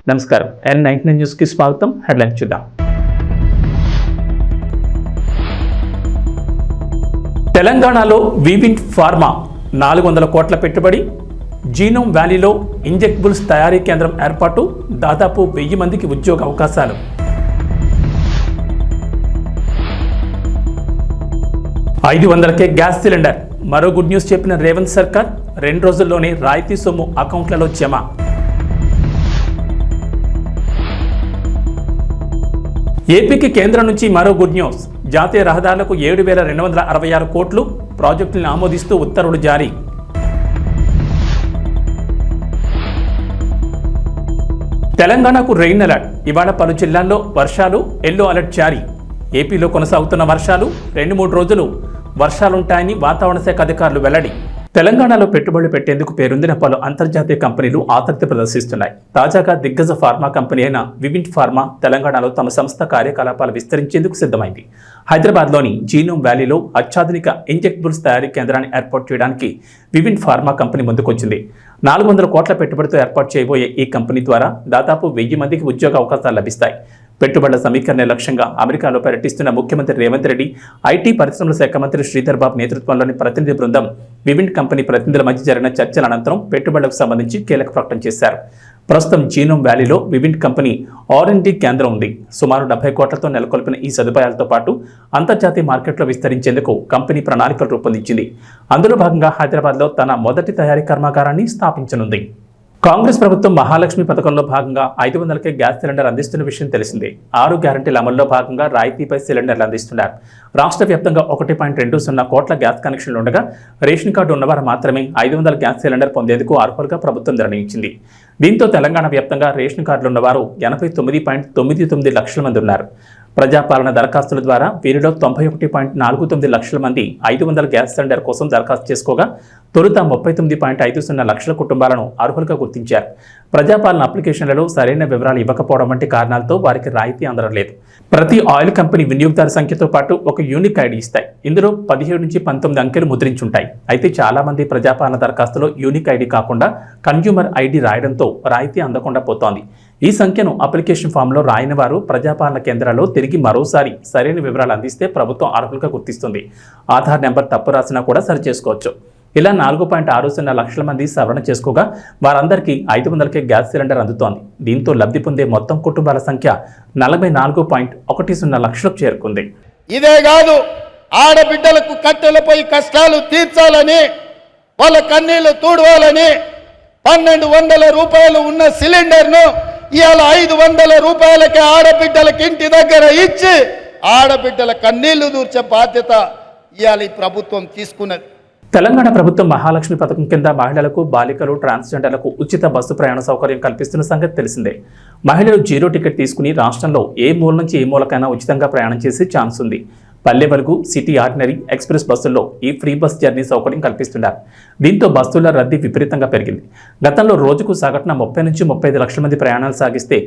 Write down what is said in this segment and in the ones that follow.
నమస్కారం. N99 news కి స్వాగతం. హెడ్లైన్స్ చూద్దాం. తెలంగాణలో వివింట్ ఫార్మా 400 కోట్ల పెట్టుబడి, జీనోమ్ వ్యాలీలో ఇంజెక్టబుల్స్ తయారీ కేంద్రం ఏర్పాటు, దాదాపు 1000 మందికి ఉద్యోగ అవకాశాలు. $500కే గ్యాస్ సిలిండర్, మరో గుడ్ న్యూస్ చెప్పిన రేవంత్ సర్కార్. 2 రోజుల్లోనే రాయితీ సొమ్ము అకౌంట్లలో జమ. ఏపీకి కేంద్రం నుంచి మరో గుడ్ న్యూస్. జాతీయ రహదారులకు 7,266 కోట్లు, ప్రాజెక్టులను ఆమోదిస్తూ ఉత్తర్వులు జారీ. తెలంగాణకు రెయిన్ అలర్ట్. ఇవాళ పలు జిల్లాల్లో వర్షాలు, ఎల్లో అలర్ట్ జారీ. ఏపీలో కొనసాగుతున్న వర్షాలు 2-3 రోజులు వర్షాలుంటాయని వాతావరణ శాఖ అధికారులు వెల్లడి. తెలంగాణలో పెట్టుబడులు పెట్టేందుకు పేరొందిన పలు అంతర్జాతీయ కంపెనీలు ఆసక్తి ప్రదర్శిస్తున్నాయి. తాజాగా దిగ్గజ ఫార్మా కంపెనీ అయిన వివింట్ ఫార్మా తెలంగాణలో తమ సంస్థ కార్యకలాపాలు విస్తరించేందుకు సిద్ధమైంది. హైదరాబాద్లోని జీనోమ్ వ్యాలీలో అత్యాధునిక ఇంజెక్టబుల్స్ తయారీ కేంద్రాన్ని ఏర్పాటు చేయడానికి వివింట్ ఫార్మా కంపెనీ ముందుకొచ్చింది. 400 కోట్ల పెట్టుబడితో ఏర్పాటు చేయబోయే ఈ కంపెనీ ద్వారా దాదాపు 1000 మందికి ఉద్యోగ అవకాశాలు లభిస్తాయి. పెట్టుబడుల సమీకరణ లక్ష్యంగా అమెరికాలో పర్యటిస్తున్న ముఖ్యమంత్రి రేవంత్ రెడ్డి, ఐటీ పరిశ్రమల శాఖ మంత్రి శ్రీధర్ బాబు నేతృత్వంలోని ప్రతినిధి బృందం వివింట్ కంపెనీ ప్రతినిధుల మధ్య జరిగిన చర్చల అనంతరం పెట్టుబడులకు సంబంధించి కీలక ప్రకటన చేశారు. ప్రస్తుతం జీనోమ్ వ్యాలీలో వివింట్ కంపెనీ R&D కేంద్రం ఉంది. సుమారు 70 కోట్లతో నెలకొల్పిన ఈ సదుపాయాలతో పాటు అంతర్జాతీయ మార్కెట్లో విస్తరించేందుకు కంపెనీ ప్రణాళికలు రూపొందించింది. అందులో భాగంగా హైదరాబాద్లో తన మొదటి తయారీ కర్మాగారాన్ని స్థాపించనుంది. కాంగ్రెస్ ప్రభుత్వం మహాలక్ష్మి పథకంలో భాగంగా 500కే గ్యాస్ సిలిండర్ అందిస్తున్న విషయం తెలిసిందే. 6 గ్యారంటీల అమల్లో భాగంగా రాయితీపై సిలిండర్లు అందిస్తున్నారు. రాష్ట్ర వ్యాప్తంగా 1.20 కోట్ల గ్యాస్ కనెక్షన్లు ఉండగా రేషన్ కార్డు ఉన్నవారు మాత్రమే 500 గ్యాస్ సిలిండర్ పొందేందుకు అర్హులుగా ప్రభుత్వం నిర్ణయించింది. దీంతో తెలంగాణ వ్యాప్తంగా రేషన్ కార్డులు ఉన్నవారు 89.99 లక్షల మంది ఉన్నారు. ప్రజాపాలన దరఖాస్తుల ద్వారా వీరిలో 91.49 లక్షల మంది 500 గ్యాస్ సిలిండర్ కోసం దరఖాస్తు చేసుకోగా తొలుత 39.50 లక్షల కుటుంబాలను అర్హులుగా గుర్తించారు. ప్రజాపాలన అప్లికేషన్లలో సరైన వివరాలు ఇవ్వకపోవడం వంటి కారణాలతో వారికి రాయితీ అందడం లేదు. ప్రతి ఆయిల్ కంపెనీ వినియోగదారు సంఖ్యతో పాటు ఒక యూనిక్ ఐడి ఇస్తాయి. ఇందులో 17 నుంచి 19 అంకెలు ముద్రించుంటాయి. అయితే చాలా మంది ప్రజాపాలన దరఖాస్తులో యూనిక్ ఐడి కాకుండా కన్జ్యూమర్ ఐడి రాయడంతో రాయితీ అందకుండా పోతోంది. ఈ సంఖ్యను అప్లికేషన్ ఫామ్లో రాయని వారు ప్రజాపాలన కేంద్రాల్లో తిరిగి మరోసారి సరైన వివరాలు అందిస్తే ప్రభుత్వం అర్హులుగా గుర్తిస్తుంది. ఆధార్ నెంబర్ తప్పు రాసినా కూడా సరి చేసుకోవచ్చు. ఇలా 4.60 లక్షల మంది సవరణ చేసుకోగా వారందరికీ 500కే గ్యాస్ సిలిండర్ అందుతోంది. దీంతో లబ్ధి పొందే మొత్తం కుటుంబాల సంఖ్య 44.10 లక్షలకు చేరుకుంది. ఇదే కాదు, ఆడబిడ్డలకు కట్టెలపై కష్టాలు తీర్చాలని, వాళ్ళ కన్నీళ్లు తూడవాలని 1200 రూపాయలు ఉన్న సిలిండర్ను ఇవాళ 500 రూపాయలకే ఆడబిడ్డలకి ఇంటి దగ్గర ఇచ్చి ఆడబిడ్డల కన్నీళ్లు దూర్చే బాధ్యత ఇవాళ ఈ ప్రభుత్వం తీసుకున్నది. తెలంగాణ ప్రభుత్వం మహాలక్ష్మి పథకం కింద మహిళలకు, బాలికలు, ట్రాన్స్జెండర్లకు ఉచిత బస్సు ప్రయాణ సౌకర్యం కల్పిస్తున్న సంగతి తెలిసిందే. మహిళలు 0 టికెట్ తీసుకుని రాష్ట్రంలో ఏ మూల నుంచి ఏ మూలకైనా ఉచితంగా ప్రయాణం చేసే ఛాన్స్ ఉంది. పల్లె వరకు, సిటీ, ఆర్డినరీ, ఎక్స్ప్రెస్ బస్సుల్లో ఈ ఫ్రీ బస్ జర్నీ సౌకర్యం కల్పిస్తున్నారు. దీంతో బస్సుల రద్దీ విపరీతంగా పెరిగింది. గతంలో రోజుకు సగటున 30 నుంచి 35 లక్షల మంది ప్రయాణాలు సాగిస్తే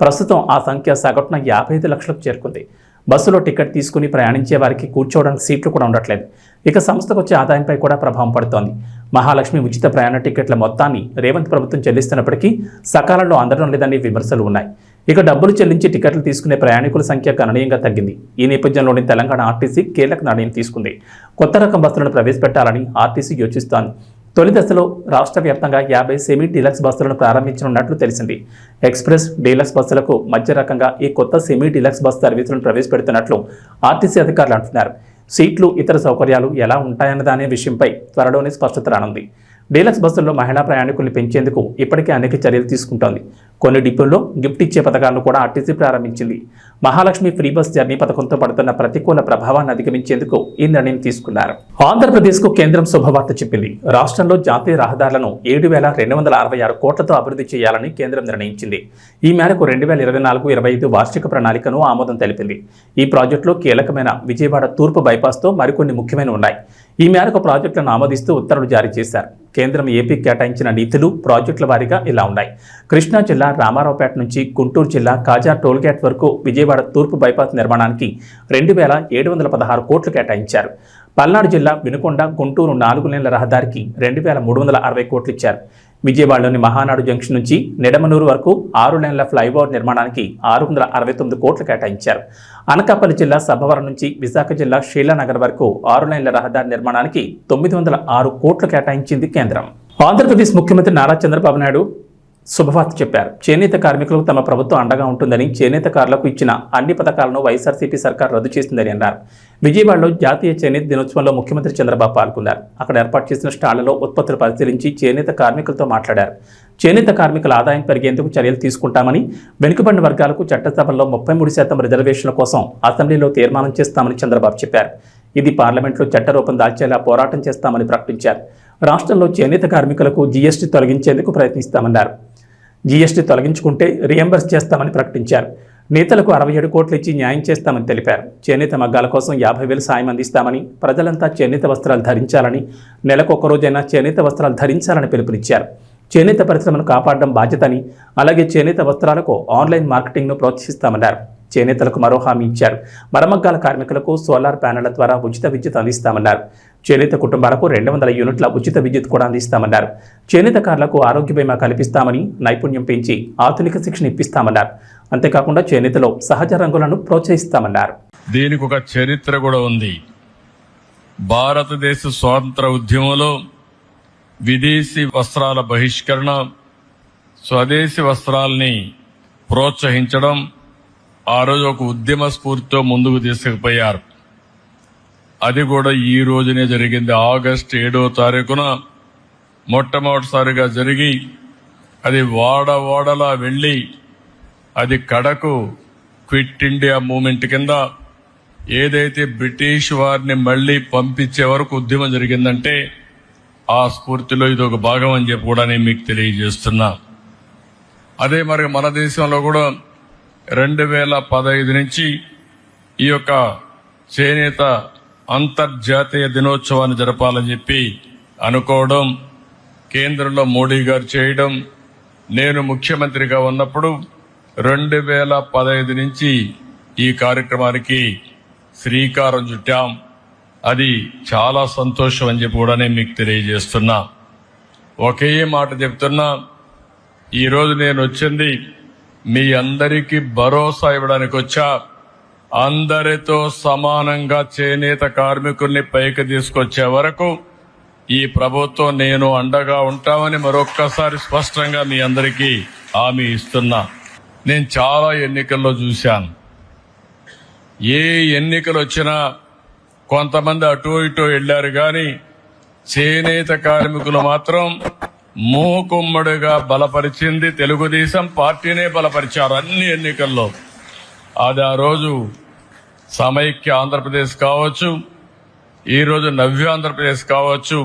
ప్రస్తుతం ఆ సంఖ్య సగటున 55 లక్షలకు చేరుకుంది. బస్సులో టికెట్ తీసుకుని ప్రయాణించే వారికి కూర్చోవడానికి సీట్లు కూడా ఉండట్లేదు. ఇక సంస్థకు వచ్చే ఆదాయంపై కూడా ప్రభావం పడుతోంది. మహాలక్ష్మి ఉచిత ప్రయాణ టికెట్ల మొత్తాన్ని రేవంత్ ప్రభుత్వం చెల్లిస్తున్నప్పటికీ సకాలంలో అందడం లేదని విమర్శలు ఉన్నాయి. ఇక డబ్బులు చెల్లించి టికెట్లు తీసుకునే ప్రయాణికుల సంఖ్య గణనీయంగా తగ్గింది. ఈ నేపథ్యంలోని తెలంగాణ ఆర్టీసీ కీలక నిర్ణయం తీసుకుంది. కొత్త రకం బస్సులను ప్రవేశపెట్టాలని ఆర్టీసీ యోచిస్తోంది. తొలి దశలో రాష్ట్ర వ్యాప్తంగా 50 సెమీ డీలక్స్ బస్సులను ప్రారంభించనున్నట్లు తెలిసింది. ఎక్స్ప్రెస్, డీలక్స్ బస్సులకు మధ్య రకంగా ఈ కొత్త సెమీ డీలక్స్ బస్ సర్వీసులను ప్రవేశపెడుతున్నట్లు ఆర్టీసీ అధికారులు అంటున్నారు. సీట్లు, ఇతర సౌకర్యాలు ఎలా ఉంటాయన్నదనే విషయంపై త్వరలోనే స్పష్టత రానుంది. డీలక్స్ బస్సుల్లో మహిళా ప్రయాణికుల్ని పెంచేందుకు ఇప్పటికే అనేక చర్యలు తీసుకుంటోంది. కొన్ని డిపోల్లో గిఫ్ట్ ఇచ్చే పథకాలను కూడా ఆర్టీసీ ప్రారంభించింది. మహాలక్ష్మి ఫ్రీ బస్ జర్నీ పథకంతో పడుతున్న ప్రతికూల ప్రభావాన్ని అధిగమించేందుకు ఈ నిర్ణయం తీసుకున్నారు. ఆంధ్రప్రదేశ్కు కేంద్రం శుభవార్త చెప్పింది. రాష్ట్రంలో జాతీయ రహదారులను 7,266 కోట్లతో అభివృద్ధి చేయాలని కేంద్రం నిర్ణయించింది. ఈ మేరకు 2024-25 వార్షిక ప్రణాళికను ఆమోదం తెలిపింది. ఈ ప్రాజెక్టులో కీలకమైన విజయవాడ తూర్పు బైపాస్తో మరికొన్ని ముఖ్యమైనవి ఉన్నాయి. ఈ మేరకు ప్రాజెక్టులను ఆమోదిస్తూ ఉత్తర్వులు జారీ చేశారు. కేంద్రం ఏపీకి కేటాయించిన నిధులు ప్రాజెక్టుల వారీగా ఇలా ఉన్నాయి. కృష్ణా జిల్లా రామారావుపేట నుంచి గుంటూరు జిల్లా కాజా టోల్గేట్ వరకు విజయవాడ తూర్పు బైపాస్ నిర్మాణానికి 2,716 కోట్లు కేటాయించారు. పల్నాడు జిల్లా వినుకొండ గుంటూరు 4 లేన్ల రహదారికి 2,360 కోట్లు ఇచ్చారు. విజయవాడలోని మహానాడు జంక్షన్ నుంచి నిడమనూరు వరకు 6 లేన్ల ఫ్లైఓవర్ నిర్మాణానికి 669 కోట్లు కేటాయించారు. అనకాపల్లి జిల్లా సభవరం నుంచి విశాఖ జిల్లా షీలానగర్ వరకు 6 లేన్ల రహదారి నిర్మాణానికి 906 కోట్లు కేటాయించింది కేంద్రం. ఆంధ్రప్రదేశ్ ముఖ్యమంత్రి నారా చంద్రబాబు నాయుడు శుభవార్త చెప్పారు. చేనేత కార్మికులకు తమ ప్రభుత్వం అండగా ఉంటుందని, చేనేతకారులకు ఇచ్చిన అన్ని పథకాలను వైఎస్ఆర్సీపీ సర్కార్ రద్దు చేసిందని అన్నారు. విజయవాడలో జాతీయ చేనేత దినోత్సవంలో ముఖ్యమంత్రి చంద్రబాబు పాల్గొన్నారు. అక్కడ ఏర్పాటు చేసిన స్టాళ్లలో ఉత్పత్తులు పరిశీలించి చేనేత కార్మికులతో మాట్లాడారు. చేనేత కార్మికుల ఆదాయం పెరిగేందుకు చర్యలు తీసుకుంటామని, వెనుకబడిన వర్గాలకు చట్టసభల్లో 33% రిజర్వేషన్ల కోసం అసెంబ్లీలో తీర్మానం చేస్తామని చంద్రబాబు చెప్పారు. ఇది పార్లమెంట్లో చట్టరూపం దాల్చేలా పోరాటం చేస్తామని ప్రకటించారు. రాష్ట్రంలో చేనేత కార్మికులకు జీఎస్టీ తొలగించేందుకు ప్రయత్నిస్తామన్నారు. జీఎస్టీ తొలగించుకుంటే రియంబర్స్ చేస్తామని ప్రకటించారు. నేతలకు 67 కోట్లు ఇచ్చి న్యాయం చేస్తామని తెలిపారు. చేనేత మగ్గాల కోసం 50,000 సాయం అందిస్తామని, ప్రజలంతా చేనేత వస్త్రాలు ధరించాలని, నెలకొక రోజైనా చేనేత వస్త్రాలు ధరించాలని పిలుపునిచ్చారు. చేనేత పరిశ్రమను కాపాడడం బాధ్యతని, అలాగే చేనేత వస్త్రాలకు ఆన్లైన్ మార్కెటింగ్ను ప్రోత్సహిస్తామన్నారు. చేనేతలకు మరో హామీ ఇచ్చారు. మరమగ్గాల కార్మికులకు సోలార్ ప్యానెళ్ల ద్వారా ఉచిత విద్యుత్ అందిస్తామన్నారు. చేనేత కుటుంబాలకు 200 యూనిట్ల ఉచిత విద్యుత్ కూడా అందిస్తామన్నారు. చేనేతకారులకు ఆరోగ్య బీమా కల్పిస్తామని, నైపుణ్యం పెంచి ఆధునిక శిక్షణ ఇప్పిస్తామన్నారు. అంతేకాకుండా చేనేతలో సహజ రంగులను ప్రోత్సహిస్తామన్నారు. దీనికి ఒక చరిత్ర కూడా ఉంది. భారతదేశ స్వాతంత్ర ఉద్యమంలో విదేశీ వస్త్రాల బహిష్కరణ, స్వదేశీ వస్త్రాల్ని ప్రోత్సహించడం ఆ రోజు ఒక ఉద్యమ స్ఫూర్తితో ముందుకు తీసుకుపోయారు. అది కూడా ఈ రోజునే జరిగింది. ఆగస్టు 7వ తారీఖున మొట్టమొదటిసారిగా జరిగి, అది వాడలా వెళ్లి, అది కడకు క్విట్ ఇండియా మూవ్మెంట్ కింద ఏదైతే బ్రిటిష్ వారిని మళ్లీ పంపించే వరకు ఉద్యమం జరిగిందంటే ఆ స్ఫూర్తిలో ఇది ఒక భాగం అని చెప్పి కూడా నేను మీకు తెలియజేస్తున్నా. అదే మరి మన దేశంలో కూడా 2015 నుంచి ఈ యొక్క చేనేత అంతర్జాతీయ దినోత్సవాన్ని జరపాలని చెప్పి అనుకోవడం, కేంద్రంలో మోడీ గారు చేయడం, నేను ముఖ్యమంత్రిగా ఉన్నప్పుడు 2015 నుంచి ఈ కార్యక్రమానికి శ్రీకారం చుట్టాం. అది చాలా సంతోషం అని చెప్పి కూడా నేను మీకు తెలియజేస్తున్నా. ఒకే మాట చెప్తున్నా, ఈరోజు నేను వచ్చింది మీ అందరికీ భరోసా ఇవ్వడానికి వచ్చా. అందరితో సమానంగా చేనేత కార్మికుల్ని పైకి తీసుకొచ్చే వరకు ఈ ప్రభుత్వం నేను అండగా ఉంటామని మరొక్కసారి స్పష్టంగా మీ అందరికీ హామీ ఇస్తున్నా. నేను చాలా ఎన్నికల్లో చూశాను. ఏ ఎన్నికలు వచ్చినా కొంతమంది అటూ ఇటూ వెళ్లారు, కానీ చేనేత కార్మికులు మాత్రం మూకుమ్మడిగా బలపరిచింది తెలుగుదేశం పార్టీనే బలపరిచారు అన్ని ఎన్నికల్లో. అది ఆ రోజు సమైక్య ఆంధ్రప్రదేశ్ కావచ్చు, ఈరోజు నవ్య ఆంధ్రప్రదేశ్ కావచ్చు,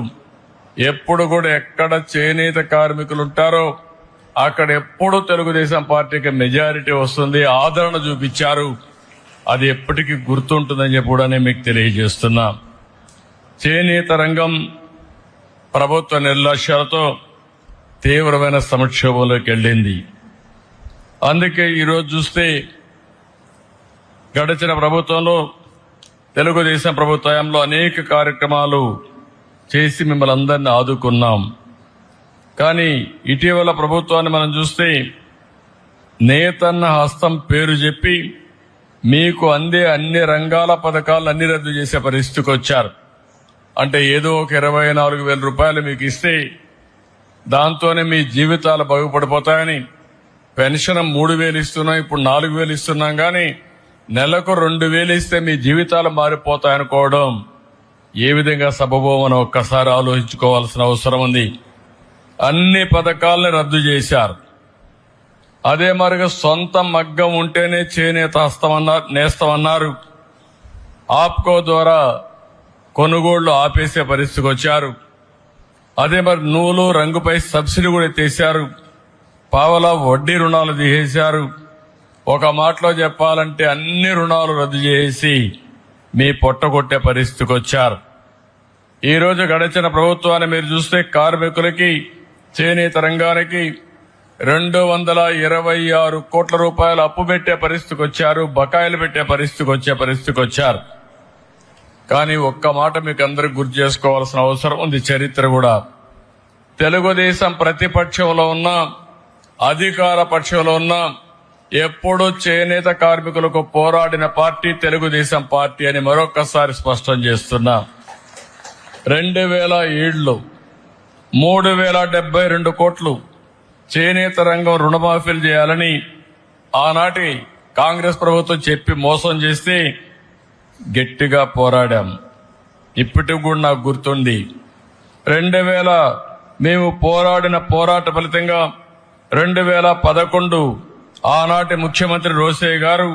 ఎప్పుడు కూడా ఎక్కడ చేనేత కార్మికులు ఉంటారో అక్కడ ఎప్పుడు తెలుగుదేశం పార్టీకి మెజారిటీ వస్తుంది, ఆదరణ చూపించారు. అది ఎప్పటికీ గుర్తుంటుందని చెప్పి కూడా నేను మీకు తెలియజేస్తున్నా. చేనేత రంగం ప్రభుత్వ నిర్లక్ష్యాలతో తీవ్రమైన సంక్షోభంలోకి వెళ్ళింది. అందుకే ఈరోజు చూస్తే గడిచిన ప్రభుత్వంలో, తెలుగుదేశం ప్రభుత్వంలో అనేక కార్యక్రమాలు చేసి మిమ్మల్ని అందరినీ ఆదుకున్నాం. కానీ ఇటీవల ప్రభుత్వాన్ని మనం చూస్తే నేతన్న హస్తం పేరు చెప్పి మీకు అందే అన్ని రంగాల పథకాలను అన్ని రద్దు చేసే పరిస్థితికి వచ్చారు. అంటే ఏదో ఒక 24,000 రూపాయలు మీకు ఇస్తే దాంతోనే మీ జీవితాలు బాగుపడిపోతాయని, పెన్షన్ 3,000 ఇస్తున్నాం, ఇప్పుడు 4,000 ఇస్తున్నాం, కానీ నెలకు 2,000 ఇస్తే మీ జీవితాలు మారిపోతాయనుకోవడం ఏ విధంగా సబబో మనం ఒక్కసారి ఆలోచించుకోవాల్సిన అవసరం ఉంది. అన్ని పథకాలను రద్దు చేశారు. అదే మరిగా సొంత మగ్గం ఉంటేనే చేనేత నేస్తామన్నారు. ఆప్కో ద్వారా కొనుగోళ్లు ఆపేసే పరిస్థితికి వచ్చారు. అదే మరి నూలు రంగుపై సబ్సిడీ కూడా ఎత్తేశారు. పావలా వడ్డీ రుణాలు తీసేశారు. ఒక మాటలో చెప్పాలంటే అన్ని రుణాలు రద్దు చేసి మీ పొట్టగొట్టే పరిస్థితికి వచ్చారు. ఈ రోజు గడిచిన ప్రభుత్వాన్ని మీరు చూస్తే కార్మికులకి, చేనేత రంగానికి 226 కోట్ల రూపాయలు అప్పు పెట్టే పరిస్థితికి వచ్చారు, బకాయిలు పెట్టే పరిస్థితికి వచ్చారు. కానీ ఒక్క మాట మీకు అందరికి గుర్తు చేసుకోవాల్సిన అవసరం ఉంది. చరిత్ర కూడా తెలుగుదేశం ప్రతిపక్షంలో ఉన్నా అధికార పక్షంలో ఉన్నా ఎప్పుడూ చేనేత కార్మికులకు పోరాడిన పార్టీ తెలుగుదేశం పార్టీ అని మరొక్కసారి స్పష్టం చేస్తున్నా. 2007లో 3072 కోట్లు చేనేత రంగం రుణమాఫీలు చేయాలని ఆనాటి కాంగ్రెస్ ప్రభుత్వం చెప్పి మోసం చేస్తే గట్టిగా పోరాడాం. ఇప్పటికి కూడా నాకు గుర్తుంది. 2000 మేము పోరాడిన పోరాట ఫలితంగా 2011 ఆనాటి ముఖ్యమంత్రి రోసయ్య గారు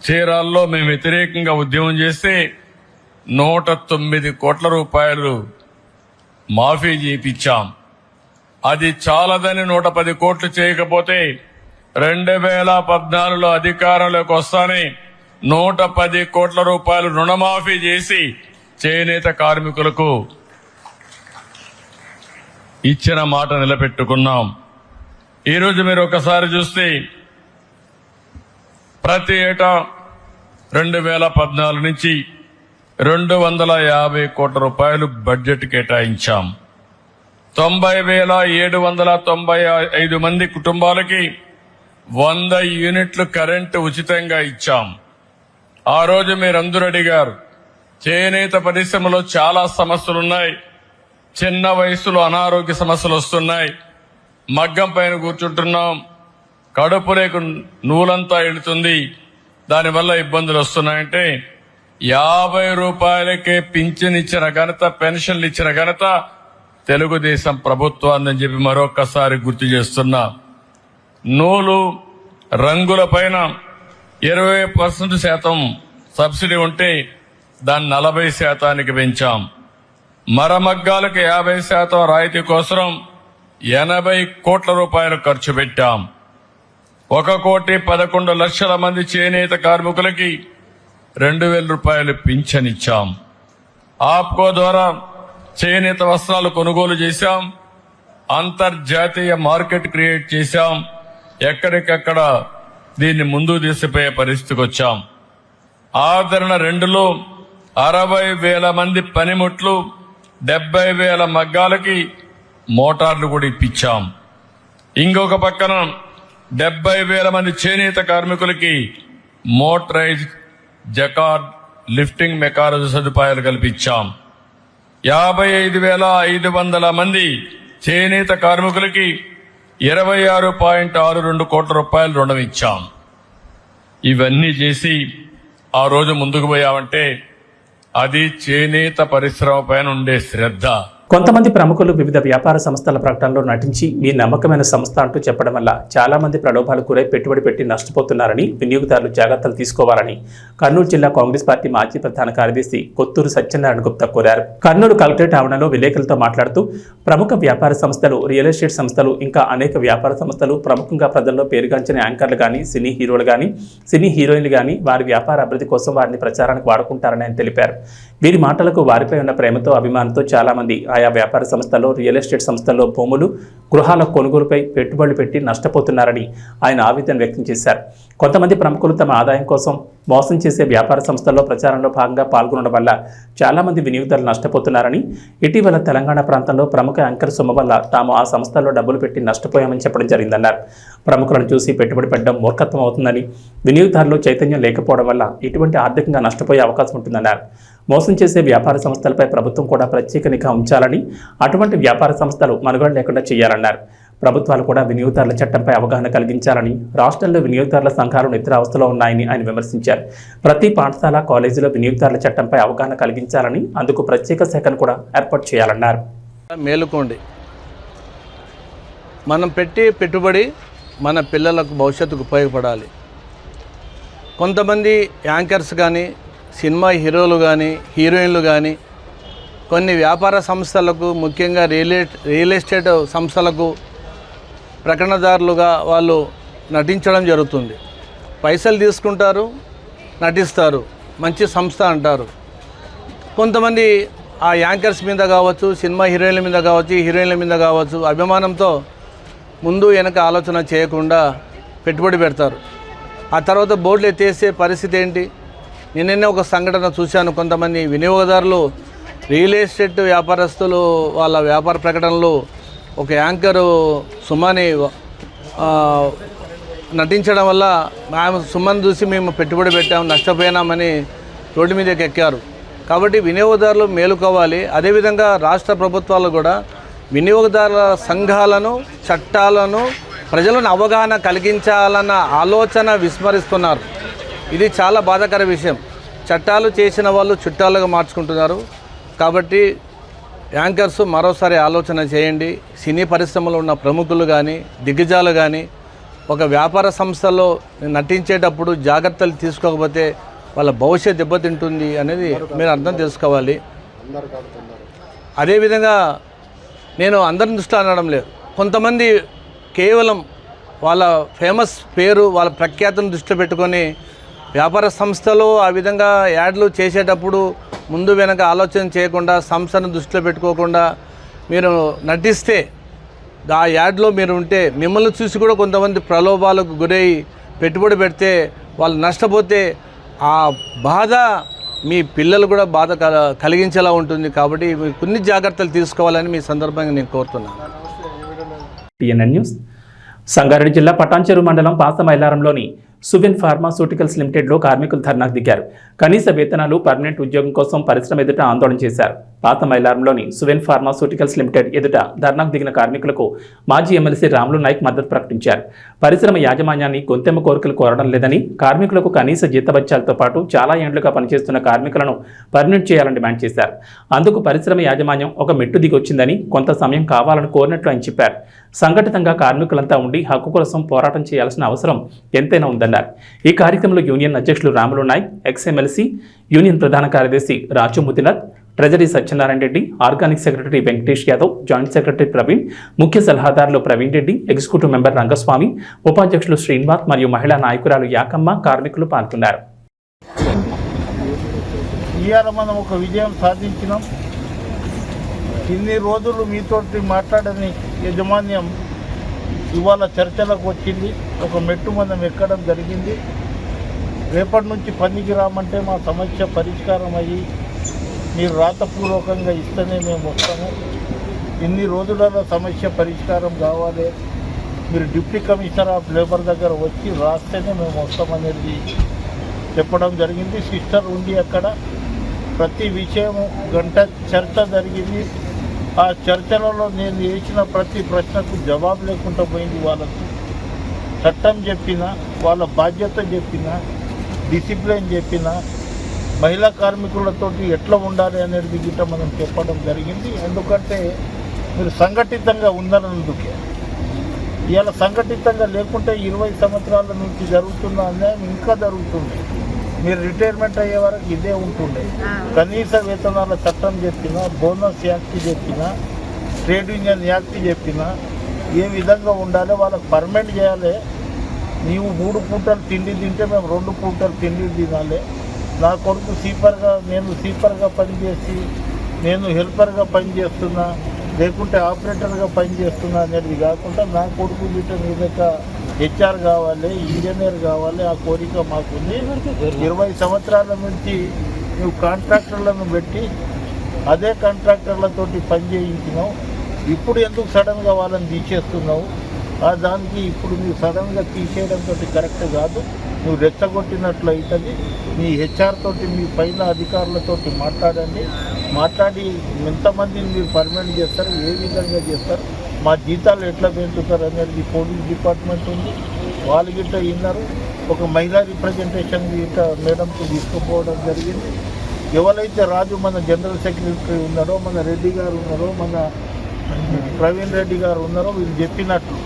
చీరాల్లో మేము వ్యతిరేకంగా ఉద్యమం చేస్తే 109 కోట్ల రూపాయలు మాఫీ చేయించాం. అది చాలదని 110 కోట్లు చేయకపోతే 2014లో అధికారంలోకి వస్తానే 110 కోట్ల రూపాయలు రుణమాఫీ చేసి చేనేత కార్మికులకు ఇచ్చిన మాట నిలబెట్టుకున్నాం. ఈరోజు మీరు ఒకసారి చూస్తే ప్రతి ఏటా 2014 నుంచి 250 కోట్ల రూపాయలు బడ్జెట్ కేటాయించాం. 90,795 మంది కుటుంబాలకి 100 యూనిట్లు కరెంటు ఉచితంగా ఇచ్చాం. ఆ రోజు మీరందరూ అడిగారు, చేనేత పరిశ్రమలో చాలా సమస్యలున్నాయి, చిన్న వయసులో అనారోగ్య సమస్యలు వస్తున్నాయి, మగ్గం పైన కూర్చుంటున్నాం, కడుపు రేకు నూలంతా వెళుతుంది, దానివల్ల ఇబ్బందులు వస్తున్నాయంటే 50 రూపాయలకే పింఛన్ ఇచ్చిన ఘనత, పెన్షన్లు ఇచ్చిన ఘనత తెలుగుదేశం ప్రభుత్వాన్ని చెప్పి మరొక్కసారి గుర్తు చేస్తున్నా. నూలు రంగుల పైన 20% సబ్సిడీ ఉంటే దాన్ని 40% పెంచాం. మరమగ్గాలకు 50% రాయితీ కోసం 80 కోట్ల రూపాయలు ఖర్చు పెట్టాం. 1,11,00,000 మంది చేనేత కార్మికులకి 2,000 రూపాయలు పింఛన్ ఇచ్చాం. ఆప్కో ద్వారా చేనేత వస్త్రాలు కొనుగోలు చేశాం. అంతర్జాతీయ మార్కెట్ క్రియేట్ చేశాం. ఎక్కడికక్కడ దీన్ని ముందుకు తీసుకుపోయే పరిస్థితికి వచ్చాం. ఆదరణ 2లో 60,000 మంది పనిముట్లు, 70,000 మగ్గాలకి మోటార్లు కూడా ఇప్పించాం. ఇంకొక పక్కన 70,000 మంది చేనేత కార్మికులకి మోటరైజ్ జకార్డ్ లిఫ్టింగ్ మెకానిజం సదుపాయాలు కల్పించాం. 55,500 మంది చేనేత కార్మికులకి 26.62 కోట్ల రూపాయలు రుణం ఇచ్చాం. ఇవన్నీ చేసి ఆ రోజు ముందుకు పోయామంటే అది చేనేత పరిశ్రమ పైన ఉండే శ్రద్ధ. కొంతమంది ప్రముఖులు వివిధ వ్యాపార సంస్థల ప్రకటనలో నటించి మీ నమ్మకమైన సంస్థ అంటూ చెప్పడం వల్ల చాలా మంది ప్రలోభాలకు గురై పెట్టుబడి పెట్టి నష్టపోతున్నారని వినియోగదారులు జాగ్రత్తలు తీసుకోవాలని కర్నూలు జిల్లా కాంగ్రెస్ పార్టీ మాజీ ప్రధాన కార్యదర్శి కొత్తూరు సత్యనారాయణ గుప్తా కోరారు. కర్నూలు కలెక్టరేట్ ఆవరణలో విలేకరులతో మాట్లాడుతూ ప్రముఖ వ్యాపార సంస్థలు, రియల్ ఎస్టేట్ సంస్థలు, ఇంకా అనేక వ్యాపార సంస్థలు ప్రముఖంగా ప్రజల్లో పేరుగాంచిన యాంకర్లు కానీ, సినీ హీరోలు కానీ, సినీ హీరోయిన్లు కానీ వారి వ్యాపార అభివృద్ధి కోసం వారిని ప్రచారానికి వాడుకుంటారని ఆయన తెలిపారు. వీరి మాటలకు వారిపై ఉన్న ప్రేమతో, అభిమానంతో చాలా మంది ఆయా వ్యాపార సంస్థల్లో, రియల్ ఎస్టేట్ సంస్థల్లో భూములు, గృహాల కొనుగోలుపై పెట్టుబడులు పెట్టి నష్టపోతున్నారని ఆయన ఆవేదన వ్యక్తం చేశారు. కొంతమంది ప్రముఖులు తమ ఆదాయం కోసం మోసం చేసే వ్యాపార సంస్థల్లో ప్రచారంలో భాగంగా పాల్గొనడం వల్ల చాలా మంది వినియోగదారులు నష్టపోతున్నారని, ఇటీవల తెలంగాణ ప్రాంతంలో ప్రముఖ యాంకర్ సొమ్ము వల్ల తాము ఆ సంస్థల్లో డబ్బులు పెట్టి నష్టపోయామని చెప్పడం జరిగిందన్నారు. ప్రముఖులను చూసి పెట్టుబడి పెట్టడం మూర్ఖత్వం అవుతుందని, వినియోగదారులు చైతన్యం లేకపోవడం వల్ల ఇటువంటి ఆర్థికంగా నష్టపోయే అవకాశం ఉంటుందన్నారు. మోసం చేసే వ్యాపార సంస్థలపై ప్రభుత్వం కూడా ప్రత్యేక నిఘా ఉంచాలని, అటువంటి వ్యాపార సంస్థలు మనుగడ లేకుండా చేయాలన్నారు. ప్రభుత్వాలు కూడా వినియోగదారుల చట్టంపై అవగాహన కలిగించాలని, రాష్ట్రంలో వినియోగదారుల సంఘాలు నిద్రావస్థలో ఉన్నాయని ఆయన విమర్శించారు. ప్రతి పాఠశాల, కాలేజీలో వినియోగదారుల చట్టంపై అవగాహన కలిగించాలని, అందుకు ప్రత్యేక శాఖను కూడా ఏర్పాటు చేయాలన్నారు. మేలుకోండి, మనం పెట్టే పెట్టుబడి మన పిల్లలకు భవిష్యత్తుకు ఉపయోగపడాలి. కొంతమంది యాంకర్స్ కానీ, సినిమా హీరోలు కానీ, హీరోయిన్లు కానీ కొన్ని వ్యాపార సంస్థలకు, ముఖ్యంగా రియల్ ఎస్టేట్ సంస్థలకు ప్రకటనదారులుగా వాళ్ళు నటించడం జరుగుతుంది. పైసలు తీసుకుంటారు, నటిస్తారు, మంచి సంస్థ అంటారు. కొంతమంది ఆ యాంకర్స్ మీద కావచ్చు, సినిమా హీరోయిన్ల మీద కావచ్చు, హీరోయిన్ల మీద కావచ్చు అభిమానంతో ముందు వెనక ఆలోచన చేయకుండా పెట్టుబడి పెడతారు. ఆ తర్వాత బోర్డులు ఎత్తేసే పరిస్థితి ఏంటి? నిన్ననే ఒక సంఘటన చూశాను. కొంతమంది వినియోగదారులు రియల్ ఎస్టేట్ వ్యాపారస్తులు వాళ్ళ వ్యాపార ప్రకటనలు ఒక యాంకరు సుమని నటించడం వల్ల మేము సుమన్ చూసి మేము పెట్టుబడి పెట్టాము, నష్టపోయినామని రోడ్డు మీదకి ఎక్కారు. కాబట్టి వినియోగదారులు మేలుకోవాలి. అదేవిధంగా రాష్ట్ర ప్రభుత్వాలు కూడా వినియోగదారుల సంఘాలను, చట్టాలను ప్రజలను అవగాహన కలిగించాలన్న ఆలోచన విస్మరిస్తున్నారు. ఇది చాలా బాధాకర విషయం. చట్టాలు చేసిన వాళ్ళు చుట్టాలుగా మార్చుకుంటున్నారు. కాబట్టి యాంకర్స్ మరోసారి ఆలోచన చేయండి. సినీ పరిశ్రమలో ఉన్న ప్రముఖులు కానీ, దిగ్గజాలు కానీ ఒక వ్యాపార సంస్థలో నటించేటప్పుడు జాగ్రత్తలు తీసుకోకపోతే వాళ్ళ భవిష్యత్తు దెబ్బతింటుంది అనేది మీరు అర్థం చేసుకోవాలి. అదేవిధంగా నేను అందరిని దృష్టిలో అనడం లేదు. కొంతమంది కేవలం వాళ్ళ ఫేమస్ పేరు, వాళ్ళ ప్రఖ్యాతిని దృష్టిలో పెట్టుకొని వ్యాపార సంస్థలో ఆ విధంగా యాడ్లు చేసేటప్పుడు ముందు వెనక ఆలోచన చేయకుండా, సంస్థను దృష్టిలో పెట్టుకోకుండా మీరు నటిస్తే, ఆ యాడ్లో మీరు ఉంటే మిమ్మల్ని చూసి కూడా కొంతమంది ప్రలోభాలకు గురై పెట్టుబడి పెడితే వాళ్ళు నష్టపోతే ఆ బాధ మీ పిల్లలు కూడా బాధ కలిగించేలా ఉంటుంది. కాబట్టి కొన్ని జాగ్రత్తలు తీసుకోవాలని మీ సందర్భంగా నేను కోరుతున్నాను. TNN news. సంగారెడ్డి జిల్లా పటాన్చెరు మండలం పాసమైలారంలోని సువెన్ ఫార్మాస్యూటికల్స్ లిమిటెడ్లో కార్మికులు ధర్నాకు దిగారు. కనీస వేతనాలు, పర్మనెంట్ ఉద్యోగం కోసం పరిశ్రమ ఎదుట ఆందోళన చేశారు. పాతమైలారంలోని సువెన్ ఫార్మాస్యూటికల్స్ లిమిటెడ్ ఎదుట ధర్నాకు దిగిన కార్మికులకు మాజీ ఎమ్మెల్సీ రాములు నాయక్ మద్దతు ప్రకటించారు. పరిశ్రమ యాజమాన్యాన్ని గొంతెమ్మ కోరికలు కోరడం లేదని, కార్మికులకు కనీస జీతభత్యాలతో పాటు చాలా ఏండ్లుగా పనిచేస్తున్న కార్మికులను పర్మనెంట్ చేయాలని డిమాండ్ చేశారు. అందుకు పరిశ్రమ యాజమాన్యం ఒక మెట్టు దిగొచ్చిందని, కొంత సమయం కావాలని కోరినట్లు ఆయన చెప్పారు. సంఘటితంగా కార్మికులంతా ఉండి హక్కు కోసం పోరాటం చేయాల్సిన అవసరం ఎంతైనా ఉందన్నారు. ఈ కార్యక్రమంలో యూనియన్ అధ్యక్షులు రాములు నాయక్, ఎక్స్ఎమ్మెల్సీ, యూనియన్ ప్రధాన కార్యదర్శి Raju Mudinath, treasury Satyanarayana Reddy, organic secretary Venkatesh Yadav, joint secretary Praveen, ముఖ్య సలహాదారులు ప్రవీణ్ రెడ్డి, ఎగ్జిక్యూటివ్ మెంబర్ రంగస్వామి, ఉపాధ్యక్షులు శ్రీనివాస్ మరియు మహిళా నాయకురాలు యాకమ్మ, కార్మికులు పాల్గొన్నారు. ఇవాళ మనం ఒక విజయం సాధించినాం. ఇన్ని రోజులు మీతోటి మాట్లాడని యాజమాన్యం ఇవాళ చర్చలకు వచ్చింది. ఒక మెట్టు మనం ఎక్కడం జరిగింది. రేపటి నుంచి పనికి రామంటే మా సమస్య పరిష్కారం అయ్యి మీరు రాతపూర్వకంగా ఇస్తేనే మేము వస్తాము. ఇన్ని రోజులలో సమస్య పరిష్కారం కావాలి. మీరు డిప్యూటీ కమిషనర్ ఆఫ్ లేబర్ దగ్గర వచ్చి రాస్తేనే మేము వస్తామనేది చెప్పడం జరిగింది. సిస్టర్ ఉంది అక్కడ. ప్రతి విషయము గంట చర్చ జరిగింది. ఆ చర్చలలో నేను వేసిన ప్రతి ప్రశ్నకు జవాబు లేకుండా పోయింది. వాళ్ళకు చట్టం చెప్పినా, వాళ్ళ బాధ్యత చెప్పినా, డిసిప్లిన్ చెప్పినా, మహిళా కార్మికులతో ఎట్లా ఉండాలి అనేది గిట్ట మనం చెప్పడం జరిగింది. ఎందుకంటే మీరు సంఘటితంగా ఉన్నందుకే. ఇవాళ సంఘటితంగా లేకుంటే 20 సంవత్సరాల నుంచి జరుగుతున్న అన్యాయం ఇంకా జరుగుతుంది. మీరు రిటైర్మెంట్ అయ్యే వరకు ఇదే ఉంటుండే. కనీస వేతనాల చట్టం చెప్పినా, బోనస్ యాక్ట్ చెప్పినా, ట్రేడ్ యూనియన్ యాక్ట్ చెప్పినా ఏ విధంగా ఉండాలి, వాళ్ళకి పర్మనెంట్ చేయాలి. నీవు 3 పూటలు తిండి తింటే మేము 2 పూటలు తిండి తినాలి. నా కొడుకు నేను సీపర్గా పనిచేసి, నేను హెల్పర్గా పనిచేస్తున్నా, లేకుంటే ఆపరేటర్గా పనిచేస్తున్నా అనేది కాకుండా నా కొడుకు గిట్ట మీదక హెచ్ఆర్ కావాలి, ఇంజనీర్ కావాలి. ఆ కోరిక మాకుంది. 20 సంవత్సరాల నుంచి నువ్వు కాంట్రాక్టర్లను పెట్టి అదే కాంట్రాక్టర్లతోటి పని చేయించినావు. ఇప్పుడు ఎందుకు సడన్గా వాళ్ళని తీసేస్తున్నావు? దానికి ఇప్పుడు నువ్వు సడన్గా తీసేయడంతో కరెక్ట్ కాదు. నువ్వు రెచ్చగొట్టినట్లు అవుతుంది. మీ హెచ్ఆర్ తోటి, మీ పైన అధికారులతోటి మాట్లాడి ఎంతమందిని మీరు పర్మనెంట్ చేస్తారు, ఏ విధంగా చేస్తారు, మా జీతాలు ఎట్లా పెంచుతారు అనేది పోలీస్ డిపార్ట్మెంట్ ఉంది. వాళ్ళు గిట్ట విన్నారు. ఒక మహిళా రిప్రజెంటేషన్ గిట్ట మేడంతో తీసుకుపోవడం జరిగింది. ఎవరైతే రాజు మన జనరల్ సెక్రటరీ ఉన్నారో, మన రెడ్డి గారు ఉన్నారో, మన ప్రవీణ్ రెడ్డి గారు ఉన్నారో వీళ్ళు చెప్పినట్లు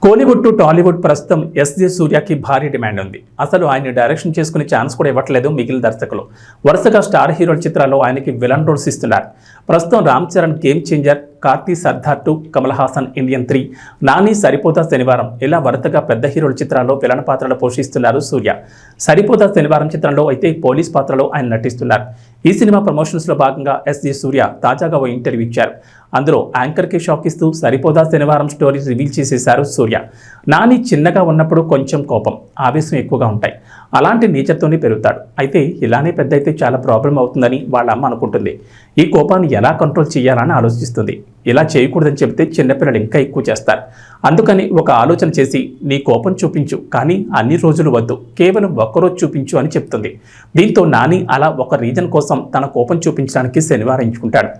కోలీవుడ్ టు టాలీవుడ్ ప్రస్తుతం ఎస్జే సూర్యకి భారీ డిమాండ్ ఉంది. అసలు ఆయన డైరెక్షన్ చేసుకునే ఛాన్స్ కూడా ఇవ్వట్లేదు మిగిలిన దర్శకులు. వరుసగా స్టార్ హీరోల చిత్రాల్లో ఆయనకి విలన్ రోల్స్ ఇస్తున్నారు. ప్రస్తుతం Ram Charan game changer, Karthi Sardar 2, Kamal Haasan Indian 3, Nani Saripodhaa Sanivaaram ఇలా వరుసగా పెద్ద హీరోల చిత్రాల్లో విలన్ పాత్రలు పోషిస్తున్నారు సూర్య. సరిపోతా శనివారం చిత్రంలో అయితే పోలీస్ పాత్రలో ఆయన నటిస్తున్నారు. ఈ సినిమా ప్రమోషన్స్లో భాగంగా ఎస్జే సూర్య తాజాగా ఓ ఇంటర్వ్యూ ఇచ్చారు. అందులో యాంకర్కి షాక్ ఇస్తూ సరిపోదా శనివారం స్టోరీ రివీల్ చేసేశారు సూర్య. నాని చిన్నగా ఉన్నప్పుడు కొంచెం కోపం, ఆవేశం ఎక్కువగా ఉంటాయి. అలాంటి నేచర్తోనే పెరుగుతాడు. అయితే ఇలానే పెద్ద అయితే చాలా ప్రాబ్లం అవుతుందని వాళ్ళ అమ్మ అనుకుంటుంది. ఈ కోపాన్ని ఎలా కంట్రోల్ చేయాలని ఆలోచిస్తుంది. ఇలా చేయకూడదని చెబితే చిన్నపిల్లలు ఇంకా ఎక్కువ చేస్తారు. అందుకని ఒక ఆలోచన చేసి నీ కోపం చూపించు, కానీ అన్ని రోజులు వద్దు, కేవలం ఒక్కరోజు చూపించు అని చెప్తుంది. దీంతో నాని అలా ఒక రీజన్ కోసం తన కోపం చూపించడానికి శనివారం ఎంచుకుంటాడు.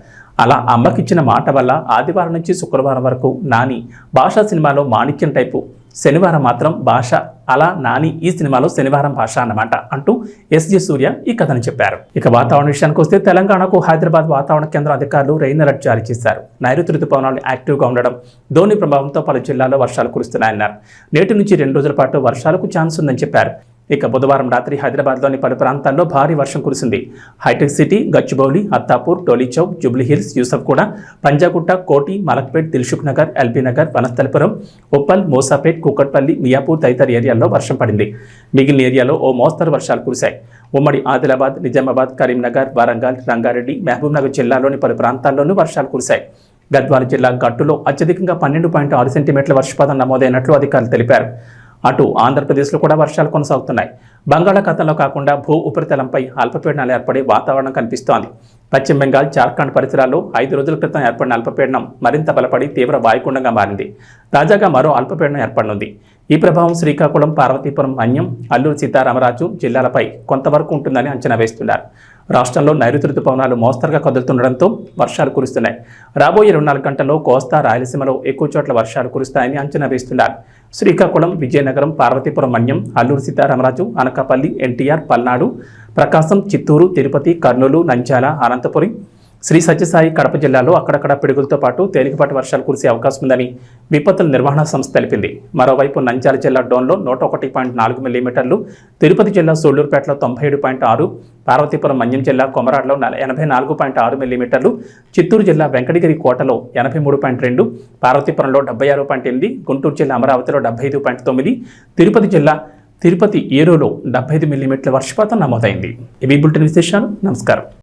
అలా అమ్మకిచ్చిన మాట వల్ల ఆదివారం నుంచి శుక్రవారం వరకు నాని భాషా సినిమాలో మాణిక్యం టైపు, శనివారం మాత్రం భాష, అలా నాని ఈ సినిమాలో శనివారం భాష అన్నమాట అంటూ ఎస్జే సూర్య ఈ కథను చెప్పారు. ఇక వాతావరణ విషయానికి వస్తే తెలంగాణకు హైదరాబాద్ వాతావరణ కేంద్రం అధికారులు రెయిన్ అలర్ట్ జారీ చేశారు. నైరుతి రుతుపవనాలు యాక్టివ్గా ఉండడం, ధోని ప్రభావంతో పలు జిల్లాల్లో వర్షాలు కురుస్తున్నాయన్నారు. నేటి నుంచి 2 రోజుల పాటు వర్షాలకు ఛాన్స్ ఉందని చెప్పారు. ఇక బుధవారం రాత్రి హైదరాబాద్లోని పలు ప్రాంతాల్లో భారీ వర్షం కురిసింది. హైటెక్ సిటీ, గచ్చిబౌలి, అత్తాపూర్, టోలీచౌక్, జూబ్లీహిల్స్, యూసఫ్గూడ, పంజాగుట్ట, కోటి, మలక్పేట్, దిల్సుఖ్ నగర్, ఎల్బీ నగర్, వనస్థలిపురం, ఉప్పల్, మోసాపేట్, కూకట్పల్లి, మియాపూర్ తదితర ఏరియాల్లో వర్షం పడింది. మిగిలిన ఏరియాలో ఓ మోస్తరు వర్షాలు కురిశాయి. ఉమ్మడి ఆదిలాబాద్, నిజామాబాద్, కరీంనగర్, వరంగల్, రంగారెడ్డి, మహబూబ్నగర్ జిల్లాలోని పలు ప్రాంతాల్లోనూ వర్షాలు కురిశాయి. గద్వాల జిల్లా గట్టులో అత్యధికంగా 12.6 సెంటీమీటర్ల వర్షపాతం నమోదైనట్లు అధికారులు తెలిపారు. అటు ఆంధ్రప్రదేశ్లో కూడా వర్షాలు కొనసాగుతున్నాయి. బంగాళాఖాతంలో కాకుండా భూ ఉపరితలంపై అల్పపీడనాలు ఏర్పడే వాతావరణం కనిపిస్తోంది. పశ్చిమ బెంగాల్, జార్ఖండ్ పరిసరాల్లో 5 రోజుల క్రితం ఏర్పడిన అల్పపీడనం మరింత బలపడి తీవ్ర వాయుగుండంగా మారింది. తాజాగా మరో అల్పపీడనం ఏర్పడనుంది. ఈ ప్రభావం శ్రీకాకుళం, పార్వతీపురం, మన్యం, అల్లూరు సీతారామరాజు జిల్లాలపై కొంతవరకు ఉంటుందని అంచనా వేస్తున్నారు. రాష్ట్రంలో నైరుతి రుతుపవనాలు మోస్తరుగా కదులుతుండడంతో వర్షాలు కురుస్తున్నాయి. రాబోయే 24 గంటల్లో కోస్తా, రాయలసీమలో ఎక్కువ చోట్ల వర్షాలు కురుస్తాయని అంచనా వేస్తున్నారు. శ్రీకాకుళం, విజయనగరం, పార్వతీపురం, మన్యం, అల్లూరు సీతారామరాజు, అనకాపల్లి, ఎన్టీఆర్, పల్నాడు, ప్రకాశం, చిత్తూరు, తిరుపతి, కర్నూలు, నంద్యాల, అనంతపురం, శ్రీ సత్యసాయి, కడప జిల్లాలో అక్కడక్కడ పిడుగులతో పాటు తేలికపాటి వర్షాలు కురిసే అవకాశం ఉందని విపత్తుల నిర్వహణ సంస్థ తెలిపింది. మరోవైపు నంద్యాల జిల్లా డోన్లో 101.4 మిల్లీమీటర్లు, తిరుపతి జిల్లా సూళ్లూరుపేటలో 97.6, పార్వతీపురం, మన్యం జిల్లా కొమరాడలో 84.6 మిల్లీమీటర్లు, చిత్తూరు జిల్లా వెంకటగిరి కోటలో 83.2, పార్వతీపురంలో 76.8, గుంటూరు జిల్లా అమరావతిలో 75.9, తిరుపతి జిల్లా తిరుపతి ఏరోలో 75 మిల్లీమీటర్ల వర్షపాతం నమోదైంది. ఇవి బులెటిన్ విశేషాలు. నమస్కారం.